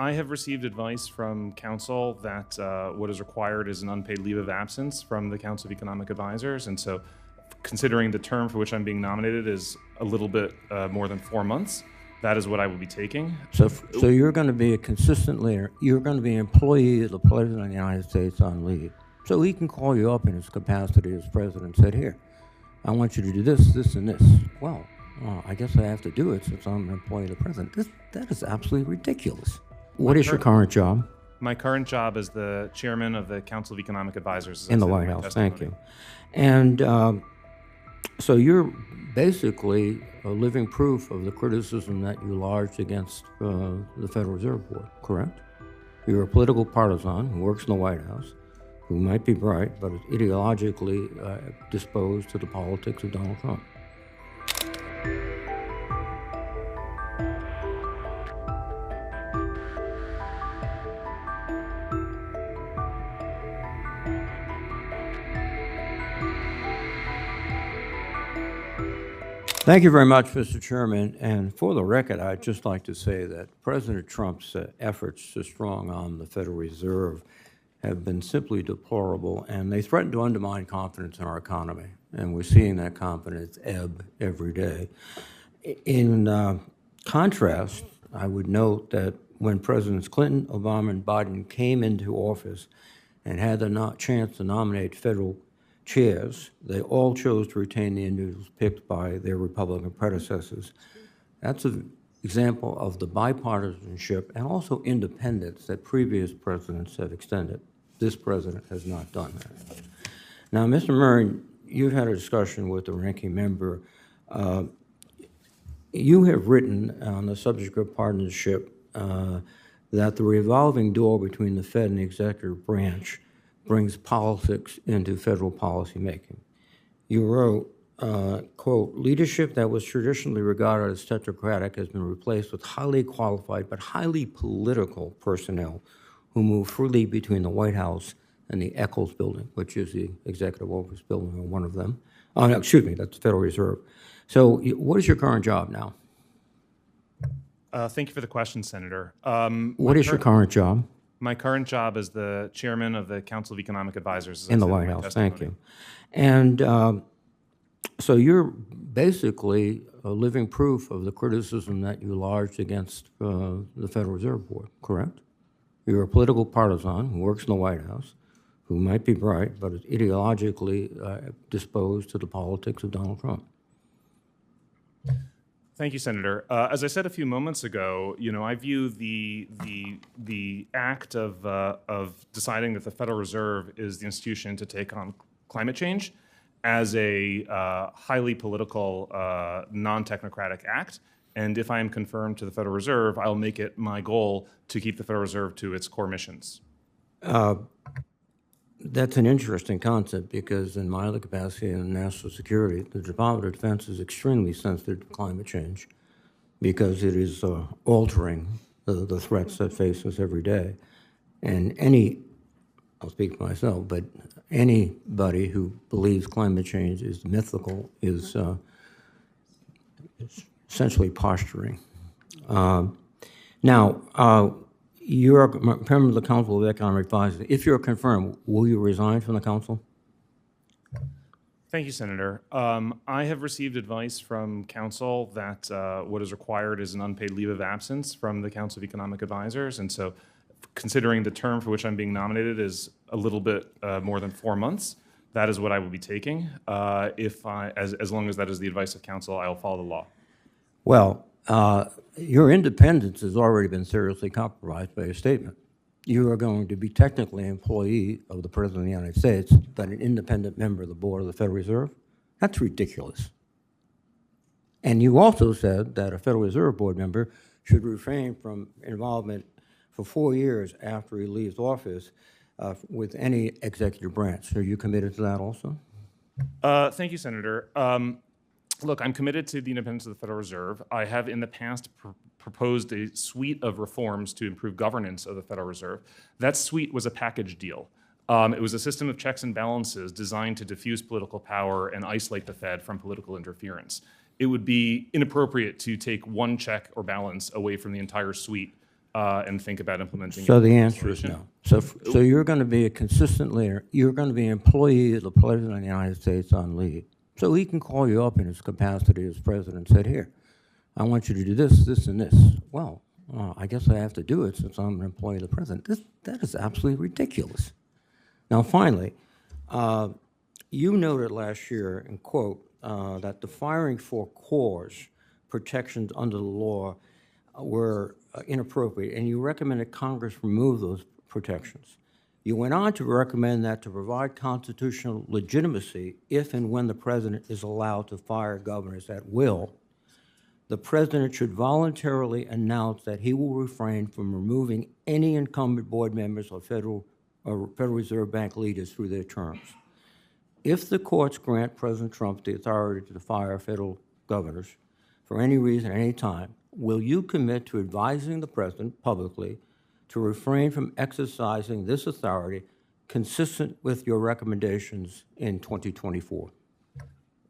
I have received advice from counsel that what is required is an unpaid leave of absence from the Council of Economic Advisors. And so considering the term for which I'm being nominated is a little bit more than 4 months, that is what I will be taking. So you're going to be a consistent leader. You're going to be an employee of the President of the United States on leave. So he can call you up in his capacity as president and say, here, I want you to do this, this, and this. Well, I guess I have to do it since I'm an employee of the president. That is absolutely ridiculous. What is your current job? My current job is the chairman of the Council of Economic Advisors. In the White House, thank you. And so you're basically a living proof of the criticism that you lodged against the Federal Reserve Board, correct? You're a political partisan who works in the White House, who might be bright, but is ideologically disposed to the politics of Donald Trump. Thank you very much, Mr. Chairman. And for the record, I'd just like to say that President Trump's efforts to strong arm the Federal Reserve have been simply deplorable, and they threaten to undermine confidence in our economy. And we're seeing that confidence ebb every day. In contrast, I would note that when Presidents Clinton, Obama, and Biden came into office and had the chance to nominate federal chairs, they all chose to retain the individuals picked by their Republican predecessors. That's an example of the bipartisanship and also independence that previous presidents have extended. This president has not done that. Now, Mr. Miran, you've had a discussion with the ranking member. You have written on the subject of partisanship that the revolving door between the Fed and the executive branch brings politics into federal policy making. You wrote, quote, leadership that was traditionally regarded as technocratic has been replaced with highly qualified but highly political personnel who move freely between the White House and the Eccles building, which is the executive office building, or one of them. Oh, no, excuse me, that's the Federal Reserve. So what is your current job now? Thank you for the question, Senator. What is your current job? My current job is the chairman of the Council of Economic Advisors. In the White House, thank you. And so you're basically a living proof of the criticism that you lodged against the Federal Reserve Board, correct? You're a political partisan who works in the White House, who might be bright, but is ideologically disposed to the politics of Donald Trump. Thank you, Senator. As I said a few moments ago, I view the act of deciding that the Federal Reserve is the institution to take on climate change as a highly political, non-technocratic act. And if I am confirmed to the Federal Reserve, I'll make it my goal to keep the Federal Reserve to its core missions. That's an interesting concept because in my other capacity in national security, the Department of Defense is extremely sensitive to climate change because it is altering the threats that face us every day. And I'll speak for myself, but anybody who believes climate change is mythical is essentially posturing. Now, you're a member of the Council of Economic Advisors. If you're confirmed, will you resign from the council? Thank you, Senator. I have received advice from counsel that what is required is an unpaid leave of absence from the Council of Economic Advisors. And so considering the term for which I'm being nominated is a little bit more than 4 months, that is what I will be taking. As long as that is the advice of counsel, I will follow the law. Well, your independence has already been seriously compromised by your statement. You are going to be technically an employee of the President of the United States, but an independent member of the board of the Federal Reserve? That's ridiculous. And you also said that a Federal Reserve Board member should refrain from involvement for 4 years after he leaves office with any executive branch. Are you committed to that also? Thank you, Senator. Look, I'm committed to the independence of the Federal Reserve. I have in the past proposed a suite of reforms to improve governance of the Federal Reserve. That suite was a package deal. It was a system of checks and balances designed to diffuse political power and isolate the Fed from political interference. It would be inappropriate to take one check or balance away from the entire suite and think about implementing. So the answer is no. So you're going to be a consistent leader. You're going to be an employee of the President of the United States on leave. So he can call you up in his capacity as president and say, here, I want you to do this, this, and this. Well, I guess I have to do it since I'm an employee of the president. That is absolutely ridiculous. Now, finally, you noted last year, in quote, that the firing for cause protections under the law were inappropriate, and you recommended Congress remove those protections. You went on to recommend that to provide constitutional legitimacy if and when the president is allowed to fire governors at will, the president should voluntarily announce that he will refrain from removing any incumbent board members or Federal Reserve Bank leaders through their terms. If the courts grant President Trump the authority to fire federal governors for any reason at any time, will you commit to advising the president publicly to refrain from exercising this authority consistent with your recommendations in 2024?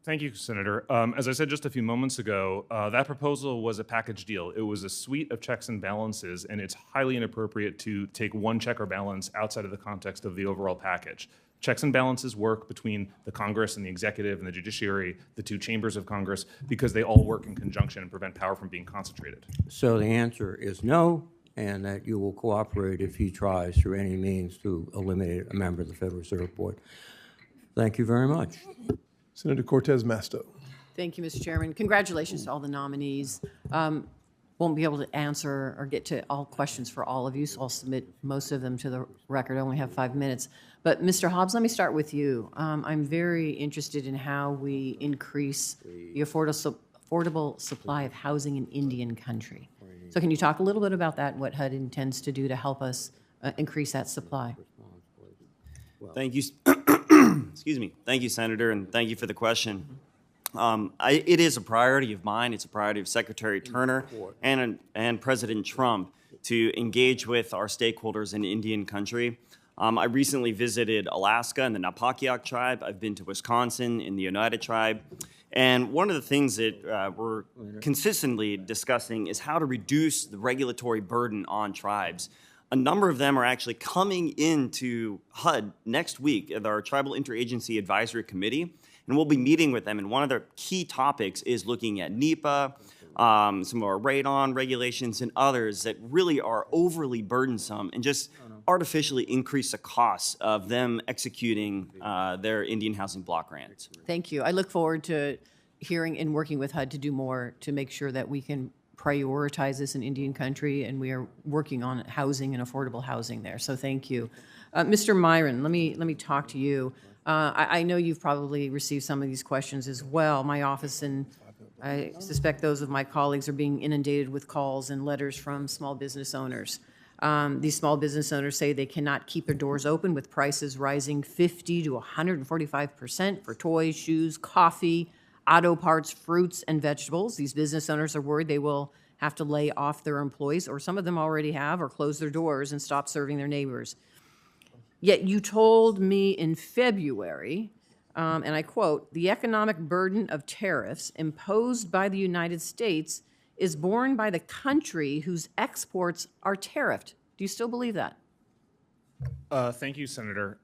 Thank you, Senator. As I said just a few moments ago, that proposal was a package deal. It was a suite of checks and balances, and it's highly inappropriate to take one check or balance outside of the context of the overall package. Checks and balances work between the Congress and the executive and the judiciary, the two chambers of Congress, because they all work in conjunction and prevent power from being concentrated. So the answer is no, and that you will cooperate if he tries through any means to eliminate a member of the Federal Reserve Board. Thank you very much. Senator Cortez Masto. Thank you, Mr. Chairman. Congratulations to all the nominees. Won't be able to answer or get to all questions for all of you, so I'll submit most of them to the record. I only have 5 minutes. But Mr. Hobbs, let me start with you. I'm very interested in how we increase the affordable supply of housing in Indian country. So can you talk a little bit about that and what HUD intends to do to help us increase that supply? Thank you. Excuse me. Thank you, Senator, and thank you for the question. It is a priority of mine. It's a priority of Secretary Turner and President Trump to engage with our stakeholders in Indian country. I recently visited Alaska and the Napakiak tribe. I've been to Wisconsin in the Oneida tribe. And one of the things that we're consistently discussing is how to reduce the regulatory burden on tribes. A number of them are actually coming into HUD next week at our Tribal Interagency Advisory Committee, and we'll be meeting with them. And one of their key topics is looking at NEPA, some of our radon regulations, and others that really are overly burdensome and just artificially increase the costs of them executing their Indian housing block grants. Thank you. I look forward to hearing and working with HUD to do more to make sure that we can prioritize this in Indian country, and we are working on housing and affordable housing there. So thank you. Mr. Miran, let me talk to you. I know you've probably received some of these questions as well. My office and I suspect those of my colleagues are being inundated with calls and letters from small business owners. These small business owners say they cannot keep their doors open with prices rising 50 to 145% for toys, shoes, coffee, auto parts, fruits, and vegetables. These business owners are worried they will have to lay off their employees, or some of them already have, or close their doors and stop serving their neighbors. Yet you told me in February, and I quote, "The economic burden of tariffs imposed by the United States is borne by the country whose exports are tariffed." Do you still believe that? Thank you, Senator.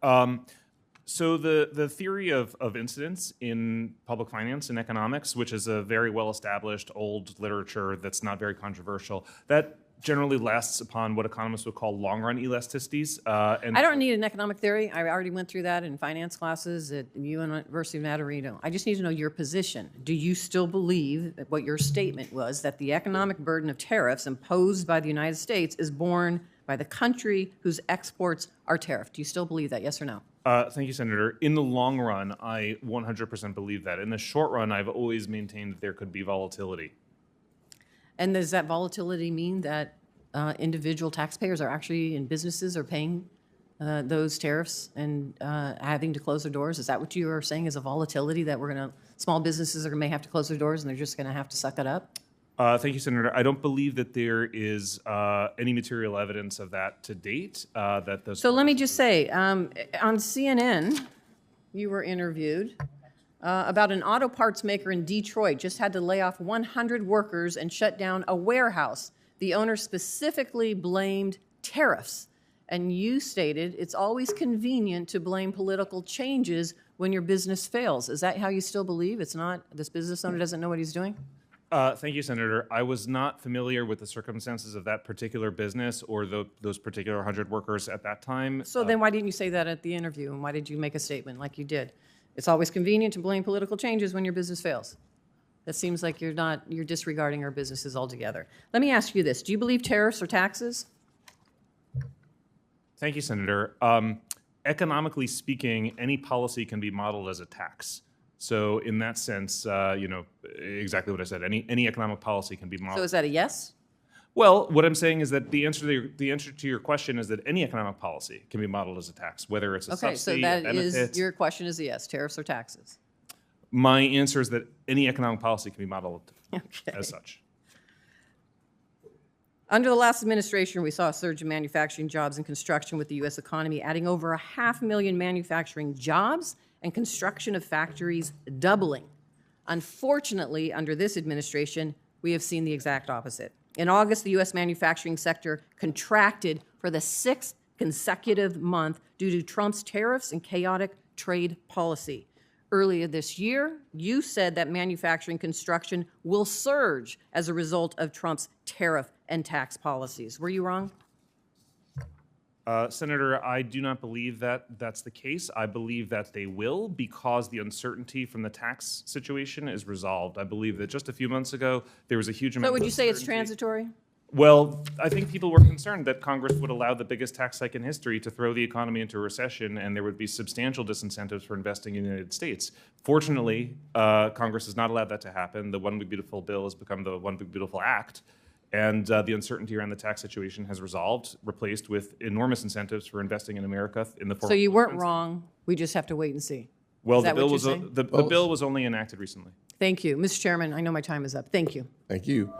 So the theory of incidence in public finance and economics, which is a very well-established old literature that's not very controversial, that generally lasts upon what economists would call long-run elasticities. And I don't need an economic theory. I already went through that in finance classes at University of Navarino. I just need to know your position. Do you still believe that what your statement was, that the economic burden of tariffs imposed by the United States is borne by the country whose exports are tariffed? Do you still believe that, yes or no? Thank you, Senator. In the long run, I 100% believe that. In the short run, I've always maintained that there could be volatility. And does that volatility mean that individual taxpayers are actually, and businesses are paying those tariffs and having to close their doors? Is that what you are saying, is a volatility that small businesses may have to close their doors and they're just going to have to suck it up? Thank you, Senator. I don't believe that there is any material evidence of that to date. So let me just say, on CNN, you were interviewed about an auto parts maker in Detroit just had to lay off 100 workers and shut down a warehouse the owner specifically blamed tariffs. And you stated it's always convenient to blame political changes when your business fails. Is that how you still believe? It's not, this business owner doesn't know what he's doing? Thank you, Senator. I was not familiar with the circumstances of that particular business or those particular 100 workers at that time. So then why didn't you say that at the interview? And why did you make a statement like you did? It's always convenient to blame political changes when your business fails. That seems like you're disregarding our businesses altogether. Let me ask you this. Do you believe tariffs are taxes? Thank you, Senator. Economically speaking, any policy can be modeled as a tax. So in that sense, exactly what I said. Any economic policy can be modeled. So is that a yes? Well, what I'm saying is that the answer to your question is that any economic policy can be modeled as a tax, whether it's a Okay, so subsidy, a that benefit. is, your question is a yes. Tariffs are taxes. My answer is that any economic policy can be modeled as such. Under the last administration, we saw a surge in manufacturing jobs and construction with the U.S. economy adding over 500,000 manufacturing jobs and construction of factories doubling. Unfortunately, under this administration, we have seen the exact opposite. In August, the U.S. manufacturing sector contracted for the 6th consecutive month due to Trump's tariffs and chaotic trade policy. Earlier this year, you said that manufacturing construction will surge as a result of Trump's tariff and tax policies. Were you wrong? Senator, I do not believe that that's the case. I believe that they will because the uncertainty from the tax situation is resolved. I believe that just a few months ago, there was a huge amount So would of you say it's uncertainty. transitory? Well, I think people were concerned that Congress would allow the biggest tax hike in history to throw the economy into a recession, and there would be substantial disincentives for investing in the United States. Fortunately, Congress has not allowed that to happen. The One Big Beautiful Bill has become the One Big Beautiful Act, and the uncertainty around the tax situation has replaced with enormous incentives for investing in America in the form So of you weren't investments. wrong. We just have to wait and see. Well, Is that the bill what was you're saying? the bill was only enacted recently. Thank you. Mr. Chairman, I know my time is up. Thank you. Thank you.